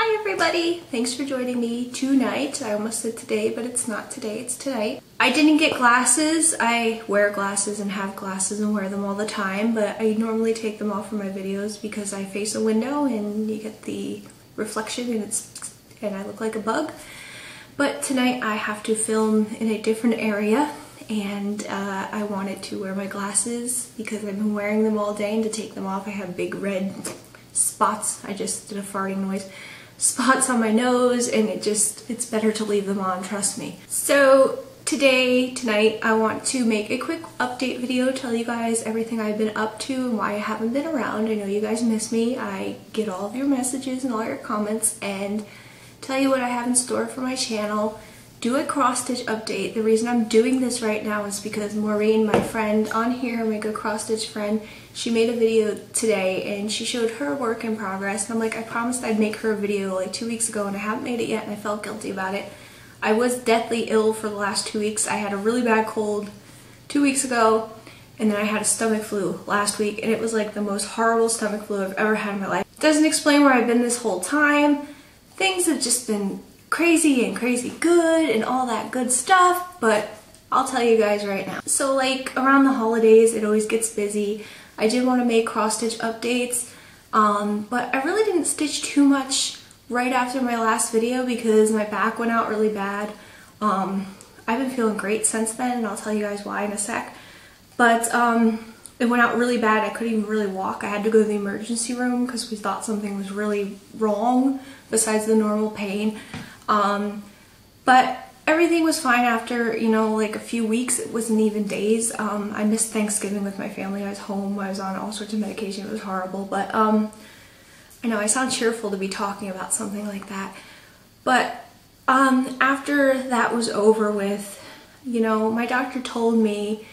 Hi everybody! Thanks for joining me tonight. I almost said today, but it's not today, it's tonight. I didn't get glasses. I wear glasses and have glasses and wear them all the time, but I normally take them off for my videos because I face a window and you get the reflection and I look like a bug. But tonight I have to film in a different area and I wanted to wear my glasses because I've been wearing them all day, and to take them off I have big red spots. I just did a farting noise. Spots on my nose, and it's better to leave them on, trust me. So tonight, I want to make a quick update video, tell you guys everything I've been up to and why I haven't been around. I know you guys miss me. I get all of your messages and all your comments, and tell you what I have in store for my channel. Do a cross-stitch update. The reason I'm doing this right now is because Maureen, my friend on here, my good cross-stitch friend, she made a video today and she showed her work in progress, and I'm like, I promised I'd make her a video like 2 weeks ago and I haven't made it yet and I felt guilty about it. I was deathly ill for the last 2 weeks. I had a really bad cold 2 weeks ago, and then I had a stomach flu last week, and it was like the most horrible stomach flu I've ever had in my life. Doesn't explain where I've been this whole time. Things have just been crazy and crazy good and all that good stuff, but I'll tell you guys right now. So like around the holidays it always gets busy. I did want to make cross-stitch updates, but I really didn't stitch too much right after my last video because my back went out really bad. I've been feeling great since then, and I'll tell you guys why in a sec. But it went out really bad. I couldn't even really walk. I had to go to the emergency room because we thought something was really wrong besides the normal pain. But everything was fine after, you know, like a few weeks. It wasn't even days. I missed Thanksgiving with my family. I was home. I was on all sorts of medication. It was horrible. But I know I sound cheerful to be talking about something like that. But after that was over with, you know, my doctor told me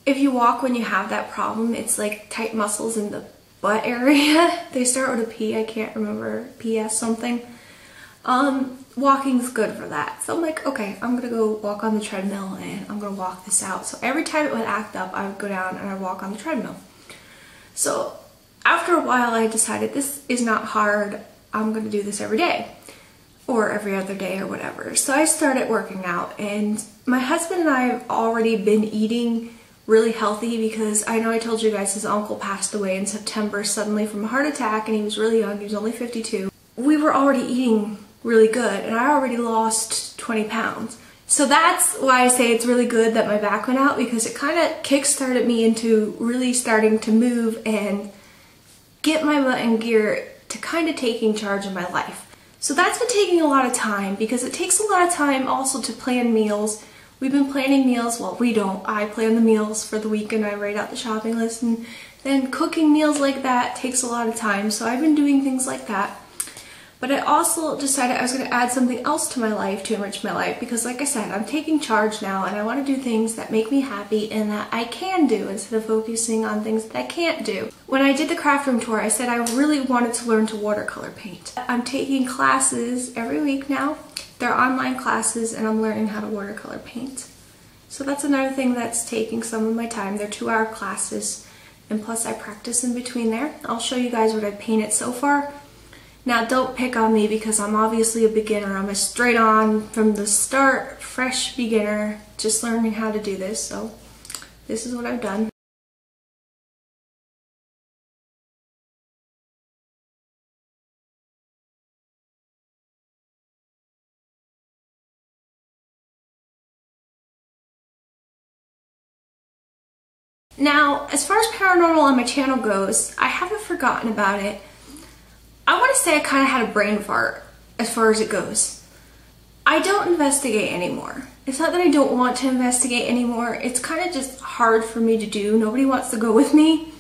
if you walk when you have that problem, it's like tight muscles in the butt area. They start with a P. I can't remember. PS something. Walking's good for that. So I'm like, okay, I'm gonna go walk on the treadmill and I'm gonna walk this out. So every time it would act up, I would go down and I'd walk on the treadmill. So after a while I decided this is not hard. I'm gonna do this every day or every other day or whatever. So I started working out, and my husband and I have already been eating really healthy because I know I told you guys his uncle passed away in September suddenly from a heart attack, and he was really young. He was only 52. We were already eating really good, and I already lost 20 pounds. So that's why I say it's really good that my back went out, because it kind of kick-started me into really starting to move and get my butt in gear to kind of taking charge of my life. So that's been taking a lot of time, because it takes a lot of time also to plan meals. We've been planning meals, well, we don't. I plan the meals for the week and I write out the shopping list, and then cooking meals like that takes a lot of time. So I've been doing things like that. But I also decided I was going to add something else to my life to enrich my life, because like I said, I'm taking charge now and I want to do things that make me happy and that I can do instead of focusing on things that I can't do. When I did the craft room tour, I said I really wanted to learn to watercolor paint. I'm taking classes every week now. They're online classes, and I'm learning how to watercolor paint. So that's another thing that's taking some of my time. They're 2-hour classes, and plus I practice in between there. I'll show you guys what I've painted so far. Now don't pick on me because I'm obviously a beginner. I'm a straight on from the start, fresh beginner, just learning how to do this. So this is what I've done. Now, as far as paranormal on my channel goes, I haven't forgotten about it. I want to say I kind of had a brain fart as far as it goes. I don't investigate anymore. It's not that I don't want to investigate anymore. It's kind of just hard for me to do. Nobody wants to go with me.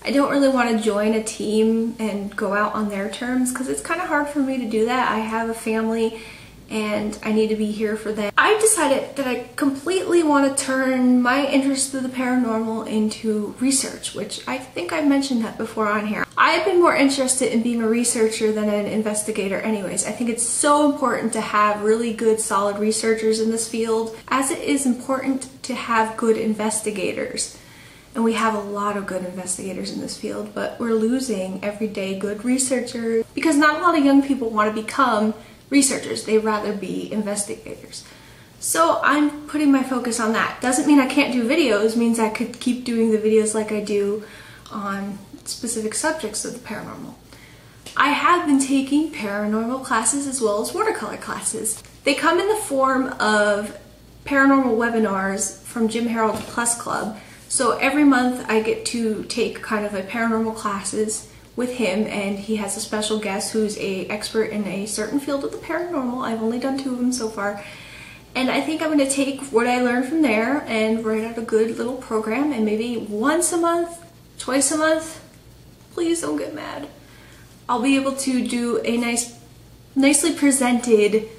I don't really want to join a team and go out on their terms because it's kind of hard for me to do that. I have a family and I need to be here for them. I decided that I completely want to turn my interest in the paranormal into research, which I think I've mentioned that before on here. I've been more interested in being a researcher than an investigator anyways. I think it's so important to have really good, solid researchers in this field, as it is important to have good investigators. And we have a lot of good investigators in this field, but we're losing everyday good researchers because not a lot of young people want to become researchers. They'd rather be investigators. So I'm putting my focus on that. Doesn't mean I can't do videos, means I could keep doing the videos like I do on specific subjects of the paranormal. I have been taking paranormal classes as well as watercolor classes. They come in the form of paranormal webinars from Jim Harold Plus Club. So every month I get to take kind of a paranormal classes with him, and he has a special guest who's an expert in a certain field of the paranormal. I've only done 2 of them so far. And I think I'm going to take what I learned from there and write out a good little program, and maybe once a month, twice a month, please don't get mad, I'll be able to do a nicely presented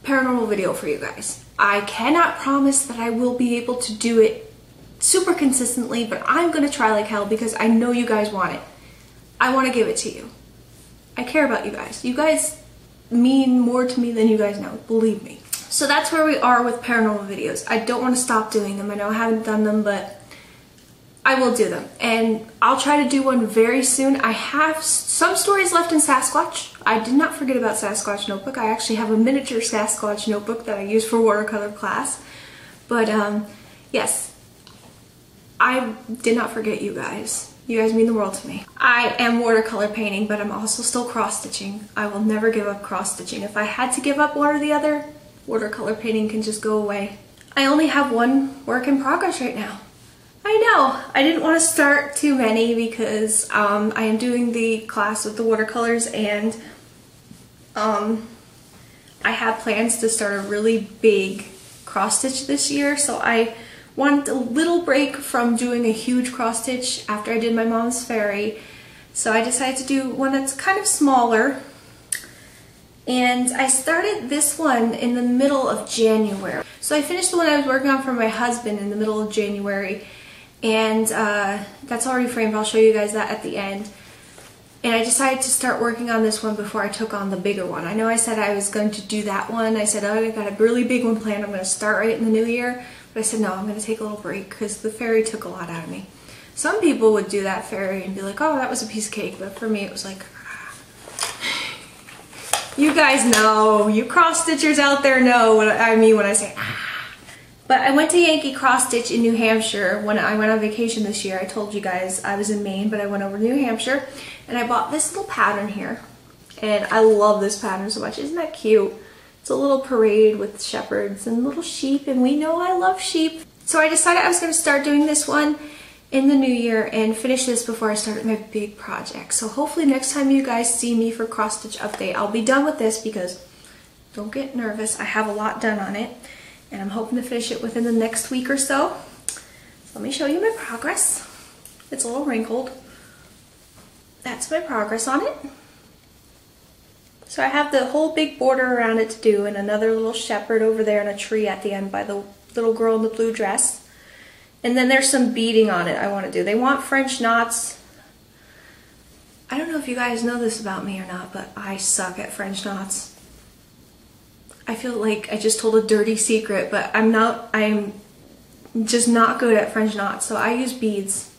paranormal video for you guys. I cannot promise that I will be able to do it super consistently, but I'm gonna try like hell because I know you guys want it. I want to give it to you. I care about you guys. You guys mean more to me than you guys know, believe me. So that's where we are with paranormal videos. I don't want to stop doing them. I know I haven't done them, but I will do them. And I'll try to do one very soon. I have some stories left in Sasquatch. I did not forget about Sasquatch Notebook. I actually have a miniature Sasquatch notebook that I use for watercolor class. But yes, I did not forget you guys. You guys mean the world to me. I am watercolor painting, but I'm also still cross-stitching. I will never give up cross-stitching. If I had to give up one or the other, watercolor painting can just go away. I only have one work in progress right now. I know, I didn't want to start too many because I am doing the class with the watercolors, and I have plans to start a really big cross-stitch this year, so I wanted a little break from doing a huge cross-stitch after I did my mom's fairy. So I decided to do one that's kind of smaller. And I started this one in the middle of January. So I finished the one I was working on for my husband in the middle of January. And that's already framed. I'll show you guys that at the end. And I decided to start working on this one before I took on the bigger one. I know I said I was going to do that one. I said, oh, I got a really big one planned. I'm going to start right in the new year. But I said, no, I'm going to take a little break because the fairy took a lot out of me. Some people would do that fairy and be like, oh, that was a piece of cake. But for me, it was like, you guys know, you cross-stitchers out there know what I mean when I say, But I went to Yankee Cross Stitch in New Hampshire when I went on vacation this year. I told you guys I was in Maine, but I went over to New Hampshire, and I bought this little pattern here. And I love this pattern so much. Isn't that cute? It's a little parade with shepherds and little sheep, and we know I love sheep. So I decided I was going to start doing this one in the new year and finish this before I start my big project. So hopefully next time you guys see me for Cross Stitch Update, I'll be done with this because, don't get nervous, I have a lot done on it. And I'm hoping to finish it within the next week or so. So let me show you my progress. It's a little wrinkled. That's my progress on it. So I have the whole big border around it to do, and another little shepherd over there and a tree at the end by the little girl in the blue dress. And then there's some beading on it I want to do. They want French knots. I don't know if you guys know this about me or not, but I suck at French knots. I feel like I just told a dirty secret, but I'm just not good at French knots, so I use beads.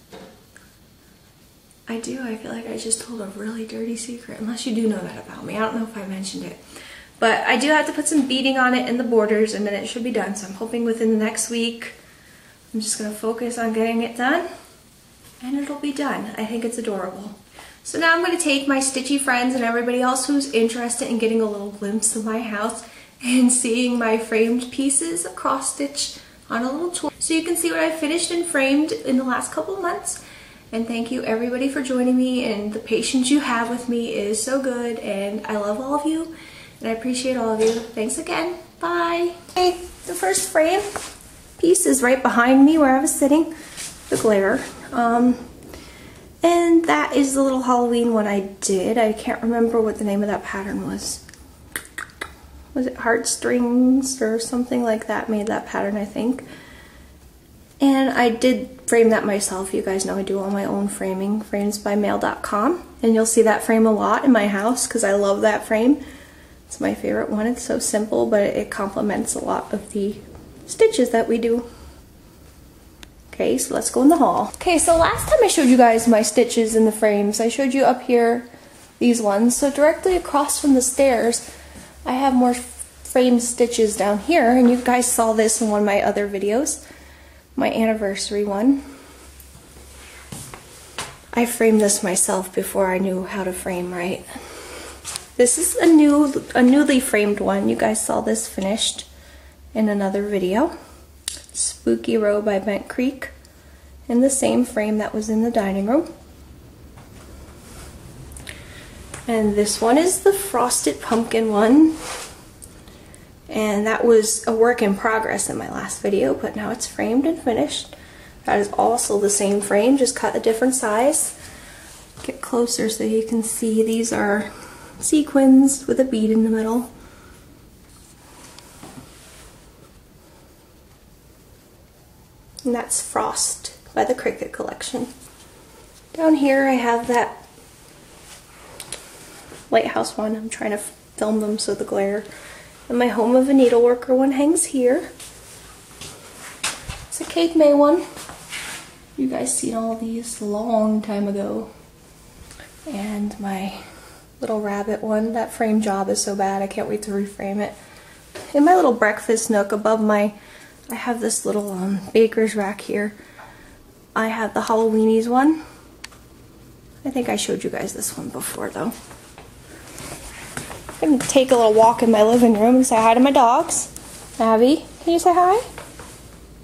I do, I feel like I just told a really dirty secret, unless you do know that about me. I don't know if I mentioned it. But I do have to put some beading on it in the borders, and then it should be done. So I'm hoping within the next week, I'm just going to focus on getting it done, and it'll be done. I think it's adorable. So now I'm going to take my stitchy friends and everybody else who's interested in getting a little glimpse of my house and seeing my framed pieces of cross stitch on a little tour, so you can see what I finished and framed in the last couple of months. And thank you everybody for joining me, and the patience you have with me is so good, and I love all of you and I appreciate all of you. Thanks again. Bye. Okay, the first frame piece is right behind me where I was sitting, the glare. And that is the little Halloween one I did. I can't remember what the name of that pattern was. Was it Heartstrings or something like that made that pattern, I think. And I did frame that myself. You guys know I do all my own framing, framesbymail.com. And you'll see that frame a lot in my house because I love that frame. It's my favorite one. It's so simple, but it complements a lot of the stitches that we do. Okay, so let's go in the hall. Okay, so last time I showed you guys my stitches in the frames, I showed you up here these ones. So directly across from the stairs, I have more frame stitches down here, and you guys saw this in one of my other videos, my anniversary one. I framed this myself before I knew how to frame right. This is a newly framed one. You guys saw this finished in another video. Spooky Row by Bent Creek, in the same frame that was in the dining room. And this one is the Frosted Pumpkin one. And that was a work in progress in my last video, but now it's framed and finished. That is also the same frame, just cut a different size. Get closer so you can see these are sequins with a bead in the middle. And that's Frost by the Cricut Collection. Down here I have that Lighthouse one. I'm trying to film them so the glare. And my Home of a Needleworker one hangs here. It's a Cape May one. You guys seen all these a long time ago. And my little rabbit one. That frame job is so bad, I can't wait to reframe it. In my little breakfast nook above I have this little baker's rack here. I have the Halloweenies one. I think I showed you guys this one before though. I'm going to take a little walk in my living room and say hi to my dogs. Abby, can you say hi?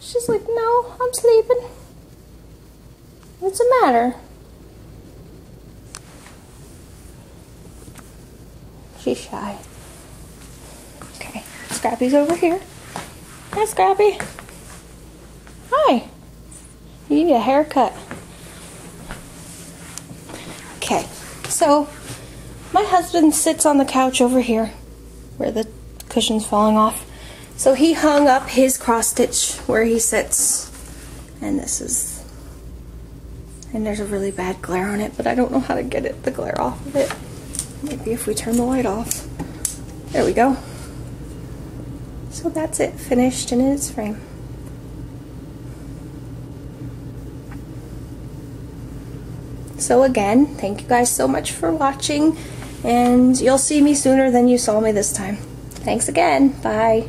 She's like, no, I'm sleeping. What's the matter? She's shy. Okay, Scrappy's over here. Hi, Scrappy. Hi. You need a haircut. Okay, so my husband sits on the couch over here where the cushion's falling off. So he hung up his cross stitch where he sits. And and there's a really bad glare on it, but I don't know how to get the glare off of it. Maybe if we turn the light off. There we go. So that's it, finished and in its frame. So again, thank you guys so much for watching, and you'll see me sooner than you saw me this time. Thanks again. Bye.